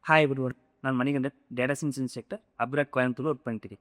Hi everyone, நான் Manikandan, data science instructor, abroad Coimbatore work பண்ணிட்டு.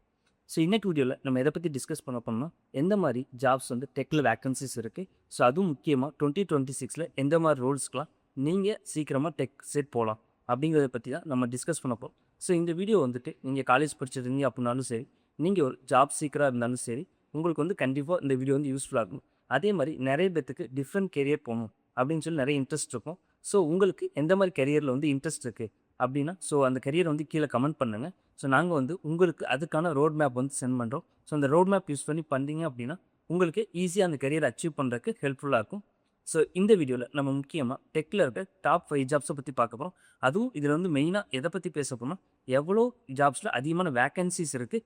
So இன்னைக்கு வீடியோவில் நம்ம எதை பற்றி டிஸ்கஸ் பண்ண போனோம்னா, எந்த மாதிரி ஜாப்ஸ் வந்து டெக்கில் வேக்கன்சிஸ் இருக்குது. ஸோ அதுவும் முக்கியமாக 2026 எந்த மாதிரி ரோல்ஸ்க்கெலாம் நீங்கள் சீக்கிரமாக டெக் செட் போகலாம் அப்படிங்கிறத பற்றி தான் நம்ம டிஸ்கஸ் பண்ண போகிறோம். ஸோ இந்த வீடியோ வந்துட்டு நீங்கள் காலேஜ் படிச்சிருந்தீங்க அப்படின்னாலும் சரி, நீங்கள் ஒரு ஜாப் சீக்கிராக இருந்தாலும் சரி, உங்களுக்கு வந்து கண்டிப்பாக இந்த வீடியோ வந்து யூஸ்ஃபுல்லாக இருக்கும். அதே மாதிரி நிறைய பேத்துக்கு டிஃப்ரெண்ட் கெரியர் போகணும் அப்படின்னு சொல்லி நிறைய இன்ட்ரெஸ்ட் இருக்கும். ஸோ உங்களுக்கு எந்த மாதிரி கெரியரில் வந்து இன்ட்ரெஸ்ட் இருக்குது அப்படின்னா, ஸோ அந்த கரியர் வந்து கீழே கமெண்ட் பண்ணுங்கள். ஸோ நாங்கள் வந்து உங்களுக்கு அதுக்கான ரோட் மேப் வந்து சென்ட் பண்ணுறோம். ஸோ அந்த ரோட் மேப் யூஸ் பண்ணி பண்ணீங்க அப்படின்னா உங்களுக்கு ஈஸியாக அந்த கரியரை அச்சீவ் பண்ணுறதுக்கு ஹெல்ப்ஃபுல்லாக இருக்கும். ஸோ இந்த வீடியோவில் நம்ம முக்கியமாக டெக்கில் இருக்க டாப் 5 ஜாப்ஸை பற்றி பார்க்க போகிறோம். அதுவும் இதில் வந்து மெயினாக எதை பற்றி பேச போகிறோம்னா, எவ்வளோ ஜாப்ஸில் அதிகமான வேக்கன்சிஸ் இருக்குது,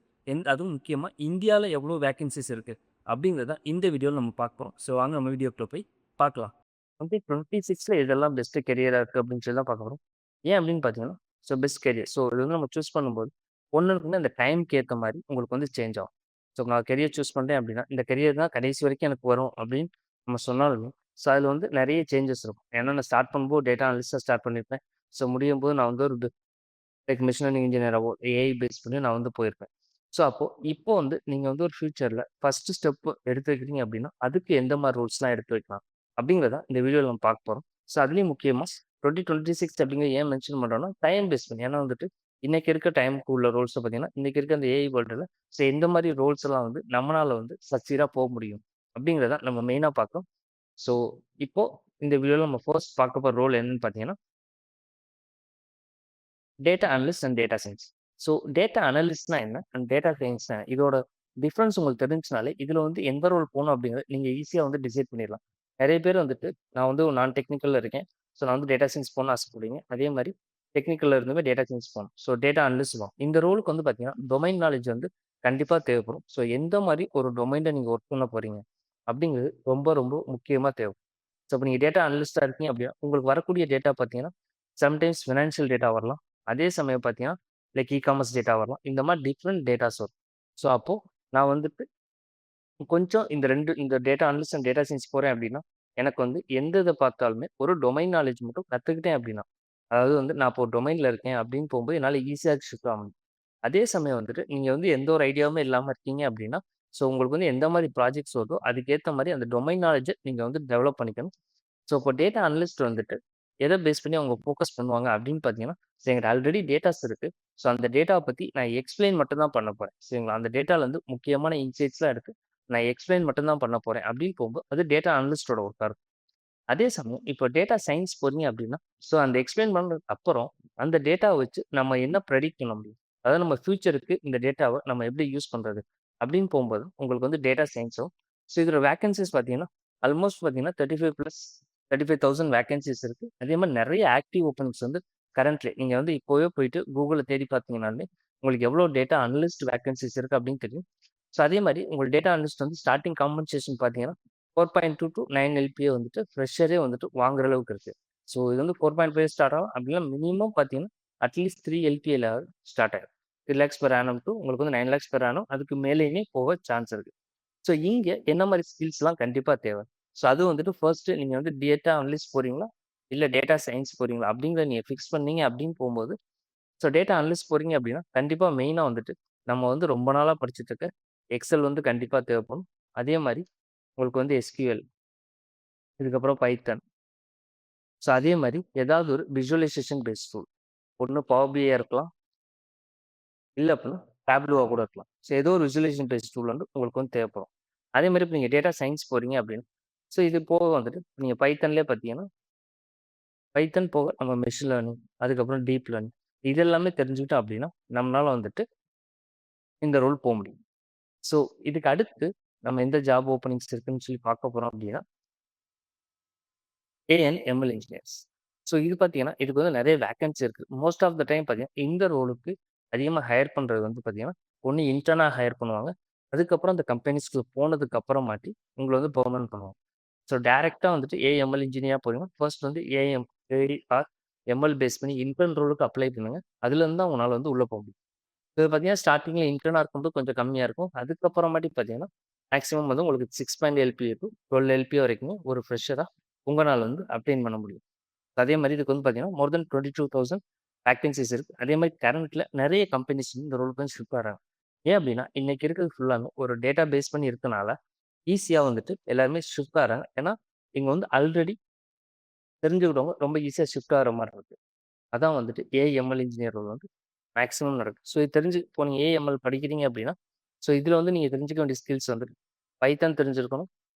அதுவும் முக்கியமாக இந்தியாவில் எவ்வளோ வேக்கன்சிஸ் இருக்குது அப்படிங்கிறத இந்த வீடியோவில் நம்ம பார்க்க போகிறோம். ஸோ வாங்க நம்ம வீடியோக்குள்ளே போய் பார்க்கலாம். 2026 இதெல்லாம் பெஸ்ட்டு கெரியராக இருக்குது அப்படின்னு சொல்லி தான் பார்க்க போகிறோம். ஏன் அப்படின்னு பார்த்தீங்கன்னா, ஸோ பெஸ்ட் கெரியர். ஸோ இது வந்து நம்ம சூஸ் பண்ணும்போது ஒன்று இருக்குன்னா அந்த டைம்க்கு ஏற்ற மாதிரி உங்களுக்கு வந்து சேஞ்ச் ஆகும். ஸோ நான் கெரியர் சூஸ் பண்ணுறேன் அப்படின்னா, இந்த கெரியர் தான் கடைசி வரைக்கும் எனக்கு வரும் அப்படின்னு நம்ம சொன்னாலுமே, ஸோ அதில் வந்து நிறைய சேஞ்சஸ் இருக்கும். ஏன்னா நான் ஸ்டார்ட் பண்ணும்போது டேட்டா அனலிஸ்ட்டாக ஸ்டார்ட் பண்ணியிருப்பேன். ஸோ முடியும் போது நான் வந்து ஒரு லைக் மிஷின் லேர்னிங் இன்ஜினியராகவோ ஏஐ பேஸ் பண்ணி நான் வந்து போயிருப்பேன். ஸோ இப்போ வந்து நீங்கள் வந்து ஒரு ஃபியூச்சரில் ஃபஸ்ட்டு ஸ்டெப்பு எடுத்து வைக்கிறீங்க அப்படின்னா, அதுக்கு எந்த மாதிரி ரூல்ஸ்லாம் எடுத்து வைக்கலாம் அப்படிங்கிறத இந்த வீடியோவில் நம்ம பார்க்க போகிறோம். ஸோ அதுலேயும் முக்கியமாக 2026 அப்படிங்கிற ஏன் மென்ஷன் பண்ணுறோம்னா, டைம் பேஸ் பண்ணி. ஏன்னா வந்துட்டு இன்னைக்கு இருக்க டைமுக்கு உள்ள ரோல்ஸை பார்த்தீங்கன்னா, இன்னைக்கு இருக்க அந்த ஏஐ வேர்ல்டில் ஸோ எந்த மாதிரி ரோல்ஸ் எல்லாம் வந்து நம்மளால வந்து சக்சீடாக போக முடியும் அப்படிங்கிறத நம்ம மெயினாக பார்க்கணும். ஸோ இப்போ இந்த வீடியோவில் நம்ம ஃபர்ஸ்ட் பார்க்க போகிற ரோல் என்னன்னு பார்த்தீங்கன்னா, data analyst and data science. So data அனலிஸ்ட்னா என்ன அண்ட் டேட்டா சயின்ஸ்னா இதோட டிஃப்ரென்ஸ் உங்களுக்கு தெரிஞ்சுனாலே இதில் வந்து எந்த ரோல் போகணும் அப்படிங்கிறது நீங்கள் ஈஸியாக வந்து டிசைட் பண்ணிடலாம். நிறைய பேர் வந்துட்டு நான் வந்து நான் டெக்னிக்கலில் இருக்கேன், ஸோ நான் வந்து டேட்டா சயின்ஸ் போகணும்னு ஆசைப்படுவீங்க. அதே மாதிரி டெக்னிக்கலில் இருந்துமே டேட்டா சயின்ஸ் போகணும். ஸோ டேட்டா அனலிஸ்ட் போகணும். இந்த ரோலுக்கு வந்து பார்த்தீங்கன்னா டொமைன் நாலேஜ் வந்து கண்டிப்பாக தேவைப்படும். ஸோ எந்த மாதிரி ஒரு டொமைனில் நீங்கள் ஒர்க் பண்ண போகிறீங்க அப்படிங்கிறது ரொம்ப ரொம்ப முக்கியமாக தேவை. ஸோ இப்போ நீங்கள் டேட்டா அனலிஸ்ட்டாக இருக்கீங்க அப்படின்னா உங்களுக்கு வரக்கூடிய டேட்டா பார்த்தீங்கன்னா சம்டைம்ஸ் ஃபினான்ஷியல் டேட்டா வரலாம். அதே சமயம் பார்த்தீங்கன்னா லைக் இ-காமர்ஸ் டேட்டா வரலாம். இந்த மாதிரி டிஃப்ரெண்ட் டேட்டாஸ் வரும். ஸோ அப்போது நான் வந்துட்டு கொஞ்சம் இந்த data analyst and data science போகிறேன் அப்படின்னா, எனக்கு வந்து எந்த இதை பார்த்தாலுமே ஒரு டொமைன் நாலேஜ் மட்டும் கற்றுக்கிட்டேன் அப்படின்னா, அதாவது வந்து நான் இப்போ ஒரு டொமைனில் இருக்கேன் அப்படின்னு போகும்போது என்னால் ஈஸியாக ஷிஃப்ட் ஆக முடியும். அதே சமயம் வந்துட்டு நீங்கள் வந்து எந்த ஒரு ஐடியாவுமே இல்லாமல் இருக்கீங்க அப்படின்னா, ஸோ உங்களுக்கு வந்து எந்த மாதிரி ப்ராஜெக்ட்ஸ் வருதோ அதுக்கேற்ற மாதிரி அந்த டொமைன் நாலேஜை நீங்கள் வந்து டெவலப் பண்ணிக்கணும். ஸோ இப்போ டேட்டா அனலிஸ்ட் வந்துட்டு எதை பேஸ் பண்ணி அவங்க ஃபோக்கஸ் பண்ணுவாங்க அப்படின்னு பார்த்தீங்கன்னா, என்கிட்ட ஆல்ரெடி டேட்டாஸ் இருக்குது. ஸோ அந்த டேட்டாவை பற்றி நான் எக்ஸ்பிளைன் மட்டும் தான் பண்ண போகிறேன். சரிங்களா? அந்த டேட்டாலேருந்து முக்கியமான இன்சைட்ஸ்லாம் எடுத்து நான் எக்ஸ்பிளைன் மட்டும் தான் பண்ண போகிறேன் அப்படின்னு போகும்போது அது டேட்டா அனலிஸ்டோட ஒர்க்காக இருக்கும். அதே சமயம் இப்போ டேட்டா சயின்ஸ் போறீங்க அப்படின்னா, ஸோ அந்த எக்ஸ்பிளைன் பண்ணதுக்கு அப்புறம் அந்த டேட்டாவை வச்சு நம்ம என்ன ப்ரெடிக்ட் பண்ண முடியும், அதாவது நம்ம ஃபியூச்சருக்கு இந்த டேட்டாவை நம்ம எப்படி யூஸ் பண்ணுறது அப்படின்னு போகும்போது உங்களுக்கு வந்து டேட்டா சயின்ஸும். ஸோ இதோட வேகன்சிஸ் பார்த்தீங்கன்னா ஆல்மோஸ்ட் பார்த்தீங்கன்னா 35,000 வேகன்சிஸ் இருக்குது. அதே மாதிரி நிறைய ஆக்டிவ் ஓப்பனிங்ஸ் வந்து கரண்ட்லி நீங்கள் வந்து இப்போவே போயிட்டு கூகுளில் தேடி பார்த்தீங்கன்னாலே உங்களுக்கு எவ்வளோ டேட்டா அனலிஸ்ட் வேகன்சிஸ் இருக்குது அப்படின்னு தெரியும். ஸோ அதே மாதிரி உங்கள் டேட்டா அனலிஸ்ட் வந்து ஸ்டார்டிங் காம்பன்சேஷன் பார்த்தீங்கன்னா 4.2 to 9 எல்பிஏ வந்துட்டு ஃப்ரெஷரே வந்துட்டு வாங்குற அளவுக்கு இருக்குது. ஸோ இது வந்து 4.5 ஸ்டார்ட் ஆகும் அப்படின்னா மினிமம் பார்த்தீங்கன்னா அட்லீஸ்ட் 3 எல்பிஏல ஸ்டார்ட் ஆகும். 3 லேக்ஸ் பெர் ஆனம் டு உங்களுக்கு வந்து 9 லேக்ஸ் பெர் ஆனம், அதுக்கு மேலேயுமே போக சான்ஸ் இருக்குது. ஸோ இங்கே என்ன மாதிரி ஸ்கில்ஸ்லாம் கண்டிப்பாக தேவை. ஸோ அது வந்துட்டு ஃபர்ஸ்ட்டு நீங்கள் வந்து டேட்டா அனலிஸ்ட் போகிறீங்களா இல்லை டேட்டா சயின்ஸ் போகிறீங்களா அப்படிங்கிறத நீங்கள் ஃபிக்ஸ் பண்ணீங்க அப்படின்னு போகும்போது, ஸோ டேட்டா அனலிஸ்ட் போகிறீங்க அப்படின்னா கண்டிப்பாக மெயினாக வந்துட்டு நம்ம வந்து ரொம்ப நாளாக படிச்சுட்டு இருக்க எக்ஸல் வந்து கண்டிப்பாக தேவைப்படும். அதே மாதிரி உங்களுக்கு வந்து எஸ்கியூஎல், இதுக்கப்புறம் பைத்தன். ஸோ அதே மாதிரி ஏதாவது ஒரு விஜுவலைசேஷன் பேஸ்ட் டூல், ஒன்று பவர் பிஐ இருக்கலாம், இல்லை அப்படின்னா டேப்லூவாக கூட இருக்கலாம். ஸோ ஏதோ ஒரு விஜுவலைசேஷன் பேஸ்ட் டூல் வந்து உங்களுக்கு வந்து தேவைப்படும். அதே மாதிரி இப்போ நீங்கள் டேட்டா சயின்ஸ் போகிறீங்க அப்படின்னு, ஸோ இது போக வந்துட்டு நீங்கள் பைத்தன்லேயே பார்த்தீங்கன்னா பைத்தன் போக நம்ம மெஷின் லேர்னிங், அதுக்கப்புறம் டீப் லேர்னிங், இது எல்லாமே தெரிஞ்சுக்கிட்டோம் அப்படின்னா நம்மளால வந்துட்டு இந்த ரோல் போக முடியும். ஸோ இதுக்கு அடுத்து நம்ம எந்த ஜாப் ஓப்பனிங்ஸ் இருக்குன்னு சொல்லி பார்க்க போகிறோம் அப்படின்னா ஏஎன்எம்எல் இன்ஜினியர்ஸ். ஸோ இது பார்த்தீங்கன்னா இதுக்கு வந்து நிறைய வேக்கன்சி இருக்குது. மோஸ்ட் ஆஃப் த டைம் பார்த்தீங்கன்னா இந்த ரோலுக்கு அதிகமாக ஹையர் பண்ணுறது வந்து பார்த்தீங்கன்னா ஒன்று இன்டர்னாக ஹையர் பண்ணுவாங்க. அதுக்கப்புறம் அந்த கம்பெனிஸ்க்கு போனதுக்கு அப்புறமாட்டி உங்களை வந்து பெர்மனன்ட் பண்ணுவாங்க. ஸோ டேரெக்டாக வந்துட்டு ஏஎம்எல் இன்ஜினியராக போறீங்கன்னா ஃபர்ஸ்ட் வந்து ஏடி ஆர் எம்எல் பேஸ் பண்ணி இன்டர்ன் ரோலுக்கு அப்ளை பண்ணுங்க. அதுலேருந்து தான் உங்களால் வந்து உள்ளே போக முடியும். இது பார்த்தீங்கன்னா ஸ்டார்டிங்கில் இன்டர்னாக இருக்கும்போது கொஞ்சம் கம்மியாக இருக்கும். அதுக்கப்புறமாட்டி பார்த்தீங்கன்னா மேக்ஸிமம் வந்து உங்களுக்கு 6 எல்பிஏ டு 12 எல்பிஏ வரைக்கும் ஒரு ஃப்ரெஷராக உங்களால் வந்து அப்ளைன் பண்ண முடியும். அதே மாதிரி இதுக்கு வந்து பார்த்தீங்கன்னா மோர் தென் 22,000 வேக்கன்சிஸ் இருக்கு. அதே மாரி கரண்ட்ல நெறைய கம்பெனிஸ் இந்த ரோலுக்கு வந்து ஷிஃப்ட் ஆகுறாங்க. ஏன் அப்டின்னா, இன்னைக்கு இருக்கிறது ஃபுல்லாமே ஒரு டேட்டா பேஸ் பண்ணி இருக்கனால, ஈஸியா வந்துட்டு எல்லாருமே ஷிஃப்ட் ஆகுறாங்க. ஏன்னா, இங்க வந்து ஆல்ரெடி தெரிஞ்சுக்கிட்டவங்க ரொம்ப ஈஸியா ஷிஃப்ட் ஆகுற மாரி இருக்கு. அதான் வந்துட்டு ஏஎம்எல் இன்ஜினியர் ரோல் வந்து மேக்ஸிமம் நடக்கும். ஸோ இது தெரிஞ்சு இப்போ நீங்க ஏஎம்எல் படிக்கிறீங்க அப்டின்னா, ஸோ இதுல வந்து நீங்க தெரிஞ்சுக்க வேண்டிய ஸ்கில்ஸ் வந்துட்டு பைத்தான் தெரிஞ்சிருக்கணும்.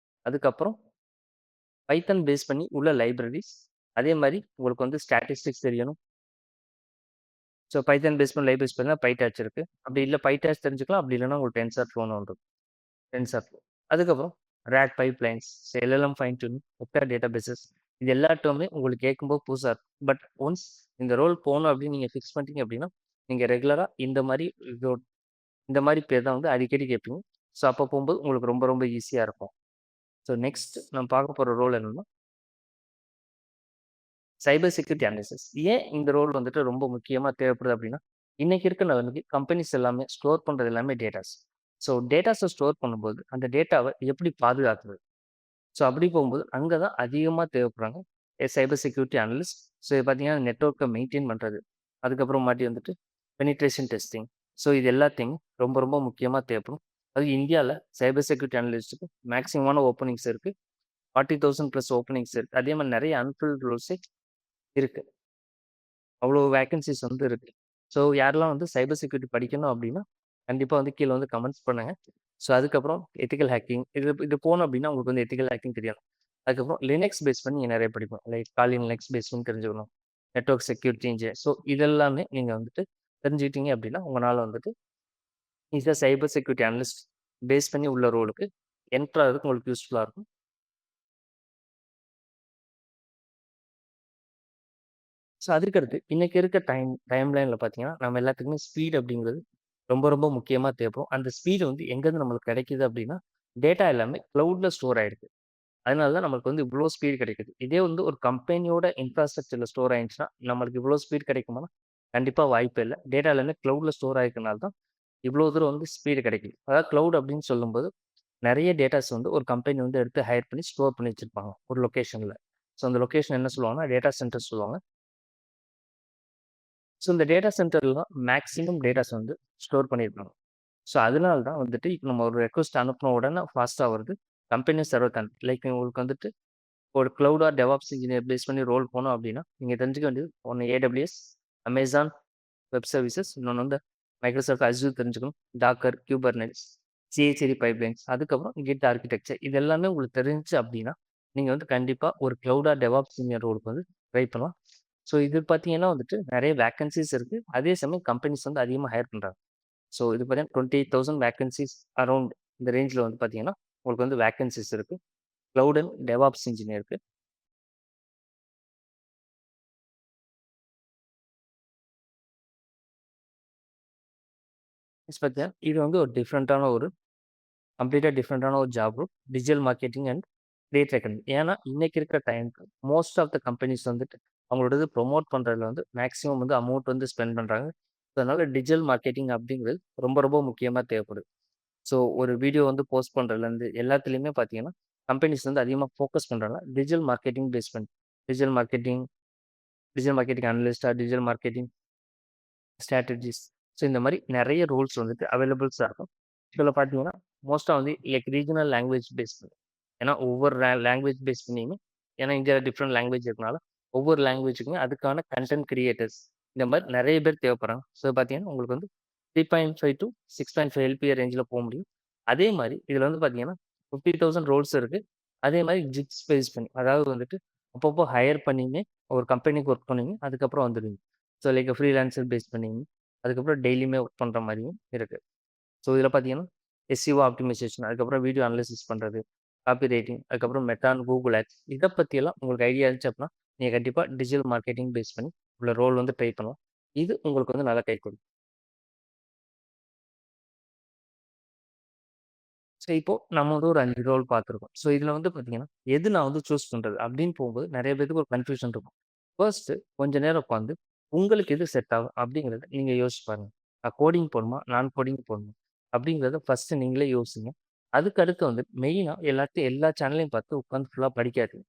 அதுக்கப்புறம் பைத்தான் பேஸ் பண்ணி உள்ள லைப்ரரிஸ், அதே மாரி உங்களுக்கு வந்து ஸ்டாட்டிஸ்டிக்ஸ் தெரியணும். ஸோ பைத்தான் பேஸ் பண்ணி லைப்ரரிஸ் பார்த்தீங்கன்னா பைடாச் இருக்கு. அப்படி இல்ல பைடாச் தெரிஞ்சுக்கலாம். அப்படி இல்லன்னா உங்களுக்கு டென்சர்ஃப்ளோன்னு ஒண்ணு இருக்கு. டென்சர்ஃப்ளோ. அதுக்கப்புறம் RAG pipelines, LLM fine tuning, vector databases இது எல்லா டெர்முமே உங்களுக்கு கேட்கும்போது புதுசா இருக்கும். பட் ஒன்ஸ் இந்த ரோல் போணும் அப்படின்னு நீங்க ஃபிக்ஸ் பண்ணிட்டீங்க அப்படின்னா, நீங்க ரெகுலரா இந்த மாரி பேர் தான் வந்து அடிக்கடி கேட்பீங்க. ஸோ அப்போ போகும்போது உங்களுக்கு ரொம்ப ரொம்ப ஈஸியா இருக்கும். ஸோ நெக்ஸ்ட் நம்ம பார்க்க போற ரோல் என்னன்னா, சைபர் செக்யூரிட்டி அனாலிசிஸ். ஏன் இந்த ரோல் வந்துட்டு ரொம்ப முக்கியமா தேவைப்படுது அப்படின்னா, இன்னைக்கு இருக்க நிலைமைக்கு கம்பெனிஸ் எல்லாமே ஸ்டோர் பண்றது எல்லாமே டேட்டாஸ். ஸோ டேட்டாஸை ஸ்டோர் பண்ணும்போது அந்த டேட்டாவை எப்படி பாதுகாக்கிறது? ஸோ அப்படி போகும்போது அங்கே தான் அதிகமாக தேவைப்படுறாங்க சைபர் செக்யூரிட்டி அனலிஸ்ட். ஸோ இது பார்த்தீங்கன்னா நெட்ஒர்க்கை மெயின்டைன் பண்ணுறது, அதுக்கப்புறம் மாட்டி வந்துட்டு பெனிட்ரேஷன் டெஸ்டிங். ஸோ இது எல்லாத்தையும் ரொம்ப ரொம்ப முக்கியமாக தேவைப்படும். அது இந்தியாவில் சைபர் செக்யூரிட்டி அனலிஸ்ட்டுக்கு மேக்ஸிமமான ஓப்பனிங்ஸ் இருக்குது. 40,000 ப்ளஸ் ஓப்பனிங்ஸ் இருக்குது. அதே மாதிரி நிறைய அன்ஃபில்ட் ரோல்ஸே இருக்குது. அவ்வளோ வேக்கன்சிஸ் வந்து இருக்குது. ஸோ யாரெல்லாம் வந்து சைபர் செக்யூரிட்டி படிக்கணும் அப்படின்னா கண்டிப்பாக வந்து கீழே வந்து கமெண்ட்ஸ் பண்ணுங்கள். ஸோ அதுக்கப்புறம் எத்திக்கல் ஹேக்கிங் இது போகணும் அப்படின்னா உங்களுக்கு வந்து எத்திக்கல் ஹேக்கிங் தெரியணும். அதுக்கப்புறம் லினக்ஸ் பேஸ் பண்ணி நீங்கள் நிறைய படிப்போம். லைக் காலின் லினக்ஸ் பேஸ் பண்ணி தெரிஞ்சுக்கணும். Network security engineer. ஸோ இதெல்லாமே நீங்கள் வந்துட்டு தெரிஞ்சுக்கிட்டீங்க அப்படின்னா உங்களால் வந்துட்டு ஈஸியாக சைபர் செக்யூரிட்டி அனலிஸ்ட் பேஸ் பண்ணி உள்ள ரோலுக்கு என்ட்ரு ஆகிறதுக்கு உங்களுக்கு யூஸ்ஃபுல்லாக இருக்கும். ஸோ அதுக்கடுத்து இன்னைக்கு இருக்க டைம்லைனில் பார்த்தீங்கன்னா நம்ம எல்லாத்துக்குமே ஸ்பீட் அப்படிங்கிறது ரொம்ப ரொம்ப முக்கியமாக தேவைப்படும். அந்த ஸ்பீடு வந்து எங்கேருந்து நம்மளுக்கு கிடைக்குது அப்படின்னா டேட்டா எல்லாமே க்ளவுடில் ஸ்டோர் ஆகிடுது. அதனால தான் நம்மளுக்கு வந்து இவ்வளோ ஸ்பீடு கிடைக்குது. இதே வந்து ஒரு கம்பெனியோட இன்ஃப்ராஸ்ட்ரக்சரில் ஸ்டோர் ஆயிடுச்சுன்னா நம்மளுக்கு இவ்வளோ ஸ்பீட் கிடைக்குமானா கண்டிப்பாக வாய்ப்பே இல்லை. டேட்டா எல்லாமே க்ளவுடில் ஸ்டோர் ஆகிருக்கனால தான் இவ்வளோ தூரம் வந்து ஸ்பீடு கிடைக்குது. அதாவது க்ளவுட் அப்படின்னு சொல்லும்போது நிறைய டேட்டாஸ் வந்து ஒரு கம்பெனி வந்து எடுத்து ஹையர் பண்ணி ஸ்டோர் பண்ணி வச்சிருப்பாங்க ஒரு லொக்கேஷனில். ஸோ அந்த லொக்கேஷன் என்ன சொல்லுவாங்கன்னா டேட்டா சென்டர் சொல்லுவாங்க. ஸோ இந்த டேட்டா சென்டர்ல தான் மேக்ஸிமம் டேட்டாஸ் வந்து ஸ்டோர் பண்ணியிருப்பாங்க. ஸோ அதனால தான் வந்துட்டு இப்போ நம்ம ஒரு ரெக்வஸ்ட் அனுப்பின உடனே ஃபாஸ்ட்டாக வருது. கம்பெனி சர்வர் லைக் உங்களுக்கு வந்துட்டு ஒரு cloud or DevOps engineer base பண்ணி ரோல் போனோம் அப்படின்னா நீங்கள் தெரிஞ்சுக்க வேண்டியது ஒன்று ஏடபிள்யூஎஸ், அமேசான் வெப் சர்வீசஸ், இன்னொன்று வந்து மைக்ரோசாஃப்ட் அஸ்யூர் தெரிஞ்சுக்கணும், டாக்கர், கியூபர்நெட்ஸ், சிஐசிடி பைப்லைன்ஸ், அதுக்கப்புறம் கிட் ஆர்கிடெக்சர் இது எல்லாமே உங்களுக்கு தெரிஞ்சு அப்படின்னா நீங்கள் வந்து கண்டிப்பாக ஒரு க்ளவுட் ஆர் டெவாப்ஸ் இன்ஜினியர் ரோலுக்கு வந்து ட்ரை பண்ணலாம். ஸோ இது பார்த்தீங்கன்னா வந்துட்டு நிறைய வேக்கன்சிஸ் இருக்குது. அதே சமயம் கம்பெனிஸ் வந்து அதிகமாக ஹையர் பண்ணுறாங்க. ஸோ இது பார்த்தீங்கன்னா 28,000 வேக்கன்சிஸ் அரௌண்ட் இந்த ரேஞ்சில் வந்து பார்த்தீங்கன்னா உங்களுக்கு வந்து வேக்கன்சிஸ் இருக்குது க்ளவுட் அண்ட் டெவாப்ஸ் இன்ஜினியருக்கு. பார்த்தீங்கன்னா இது வந்து ஒரு கம்ப்ளீட்டாக டிஃப்ரெண்ட்டான ஒரு job role. Digital marketing and create reckoning. ஏன்னா இன்னைக்கு இருக்கிற டைமுக்கு மோஸ்ட் ஆஃப் த கம்பெனிஸ் வந்துட்டு அவங்களோட ப்ரொமோட் பண்ணுறதுல வந்து மேக்ஸிமம் வந்து அமௌண்ட் வந்து ஸ்பெண்ட் பண்ணுறாங்க. ஸோ அதனால டிஜிட்டல் மார்க்கெட்டிங் அப்படிங்கிறது ரொம்ப ரொம்ப முக்கியமாக தேவைப்படுது. ஸோ ஒரு வீடியோ வந்து போஸ்ட் பண்ணுறதுலேருந்து எல்லாத்துலேயுமே பார்த்தீங்கன்னா கம்பெனிஸ் வந்து அதிகமாக ஃபோக்கஸ் பண்ணுறாங்க டிஜிட்டல் மார்க்கெட்டிங் பேஸ் பண்ணி. டிஜிட்டல் மார்க்கெட்டிங் டிஜிட்டல் மார்க்கெட்டிங் அனலிஸ்டா, டிஜிட்டல் மார்க்கெட்டிங் ஸ்ட்ராட்டஜிஸ். ஸோ இந்த மாதிரி நிறைய ரோல்ஸ் வந்துட்டு அவைலபிள்ஸாக இருக்கும். இதில் பார்த்தீங்கன்னா மோஸ்ட்டாக வந்து லைக் ரீஜனல் லாங்குவேஜ் பேஸ் பண்ணி. ஏன்னா ஒவ்வொரு லாங்குவேஜ் பேஸ் பண்ணியுமே ஏன்னா இந்தியாவில் டிஃப்ரெண்ட் லாங்குவேஜ் இருக்கனால ஒவ்வொரு லாங்குவேஜுக்குமே அதுக்கான கண்டென்ட் கிரியேட்டர்ஸ் இந்த மாதிரி நிறைய பேர் தேவைப்படுறாங்க. ஸோ பார்த்தீங்கன்னா உங்களுக்கு வந்து 3.5 to 6.5 எல்பிஏ ரேஞ்சில் போக முடியும். அதே மாதிரி இதில் வந்து பார்த்தீங்கன்னா 50,000 ரோல்ஸ் இருக்குது. அதே மாதிரி ஜிக்ஸ் பேஸ் பண்ணி அதாவது வந்துட்டு அப்பப்போ ஹையர் பண்ணியுமே ஒரு கம்பெனிக்கு ஒர்க் பண்ணுவீங்க, அதுக்கப்புறம் வந்துடுவீங்க. ஸோ லைக் ஃப்ரீலான்சர் பேஸ் பண்ணிங்க, அதுக்கப்புறம் டெய்லியுமே ஒர்க் பண்ணுற மாதிரியும் இருக்குது. ஸோ இதில் பார்த்தீங்கன்னா எஸ்சிஓ ஆப்டிமைசேஷன், அதுக்கப்புறம் வீடியோ அனலிசிஸ் பண்ணுறது, காப்பி ரைட்டிங், அதுக்கப்புறம் மெட்டான், கூகுள் ஆட்ஸ் இதை பற்றியெல்லாம் உங்களுக்கு ஐடியா இருந்துச்சு அப்படின்னா நீங்கள் கண்டிப்பாக டிஜிட்டல் மார்க்கெட்டிங் பேஸ் பண்ணி உள்ள ரோல் வந்து ட்ரை பண்ணலாம். இது உங்களுக்கு வந்து நல்லா கை கொடுக்கும். ஸோ இப்போ நம்ம வந்து ஒரு 5 ரோல் பார்த்துருக்கோம். ஸோ இதில் வந்து பார்த்தீங்கன்னா எது நான் வந்து சூஸ் பண்ணுறது அப்படின்னு போகும்போது நிறைய பேருக்கு ஒரு கன்ஃபியூஷன் இருக்கும். ஃபர்ஸ்ட்டு கொஞ்ச நேரம் உட்காந்து உங்களுக்கு எது செட் ஆகும் அப்படிங்கிறத நீங்கள் யோசிச்சு பாருங்க. நான் கோடிங் போடணுமா, நான் கோடிங் போடணுமா அப்படிங்கிறத ஃபர்ஸ்ட்டு நீங்களே யோசிங்க. அதுக்கு அடுத்து வந்து மெயினாக எல்லா சேனலையும் பார்த்து உட்காந்து ஃபுல்லாக படிக்காதீங்க.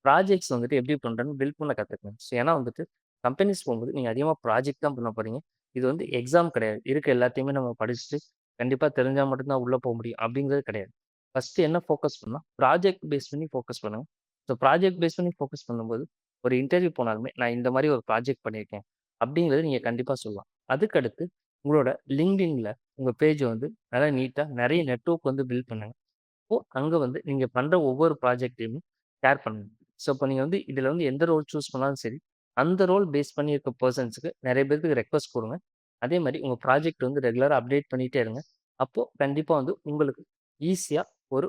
ப்ராஜெக்ட்ஸ் வந்துட்டு எப்படி பண்ணுறேன்னு பில்ட் பண்ண கற்றுக்கணும். ஸோ ஏன்னா வந்துட்டு கம்பெனிஸ் போகும்போது நீங்க அதிகமா ப்ராஜெக்ட் தான் பண்ண போறீங்க. இது வந்து எக்ஸாம் கிடையாது. இருக்க எல்லாத்தையுமே நம்ம படிச்சுட்டு, கண்டிப்பா தெரிஞ்சா மட்டும் தான் உள்ள போக முடியும் அப்படிங்கிறது கிடையாது. ஃபர்ஸ்ட்டு என்ன ஃபோக்கஸ் பண்ணா, ப்ராஜெக்ட் பேஸ் பண்ணி ஃபோக்கஸ் பண்ணுங்க. ஸோ ப்ராஜெக்ட் பேஸ் பண்ணி ஃபோக்கஸ் பண்ணும்போது, ஒரு இன்டர்வியூ போனாலுமே, நான் இந்த மாரி ஒரு ப்ராஜெக்ட் பண்ணியிருக்கேன். அப்படிங்கிறத நீங்க கண்டிப்பா சொல்லலாம். அதுக்கடுத்து உங்களோட LinkedInல உங்க பேஜ வந்து நல்லா நீட்டா நெறைய நெட்வொர்க் வந்து பில்ட் பண்ணுங்க. அப்போ அங்க வந்து நீங்க பண்ற ஒவ்வொரு ப்ராஜெக்ட்டையும் ஷேர் பண்ணுங்க. ஸோ, இப்ப நீங்க வந்து இதுல வந்து எந்த ரோல் சூஸ் பண்ணாலும் சரி, அந்த ரோல் பேஸ் பண்ணி இருக்க பெர்சன்ஸ்க்கு நெறைய பேருக்கு ரெக்வெஸ்ட் குடுங்க. அதே மாரி உங்க ப்ராஜெக்ட் வந்து ரெகுலரா அப்டேட் பண்ணிட்டே இருங்க. அப்போ கண்டிப்பா வந்து உங்களுக்கு ஈஸியா ஒரு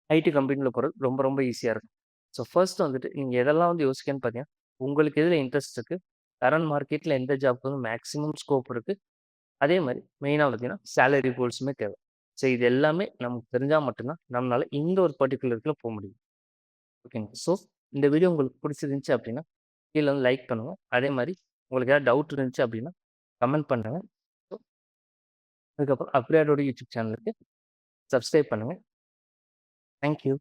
ஐடி கம்பெனில போறது ரொம்ப ரொம்ப ஈஸியா இருக்கும். ஸோ, ஃபர்ஸ்ட் வந்துட்டு நீங்க எதெல்லாம் வந்து யோசிக்கன்னு பார்த்தீங்கன்னா, உங்களுக்கு எதுல இன்ட்ரெஸ்ட் இருக்கு? கரண்ட் மார்க்கெட்ல எந்த ஜாப்க்கு வந்து மேக்ஸிமம் ஸ்கோப் இருக்கு? அதே மாரி மெயினா பார்த்தீங்கன்னா, சேலரி கோல்ஸுமே தேவை. ஸோ, இது எல்லாமே நமக்கு தெரிஞ்சா மட்டும் தான் நம்மளால இந்த ஒரு பர்ட்டிகுலர் இதுல முடியும். ஓகேங்க. ஸோ, இந்த வீடியோ உங்களுக்கு பிடிச்சிருந்துச்சு அப்படின்னா, கீழ வந்து லைக் பண்ணுங்க. அதே மாரி உங்களுக்கு ஏதாவது டவுட் இருந்துச்சு அப்படின்னா, கமெண்ட் பண்ணுங்க. ஸோ, அதுக்கப்புறம் அப்கிரேடோட யூடியூப் சேனலுக்கு சப்ஸ்கிரைப் பண்ணுங்க. Thank you.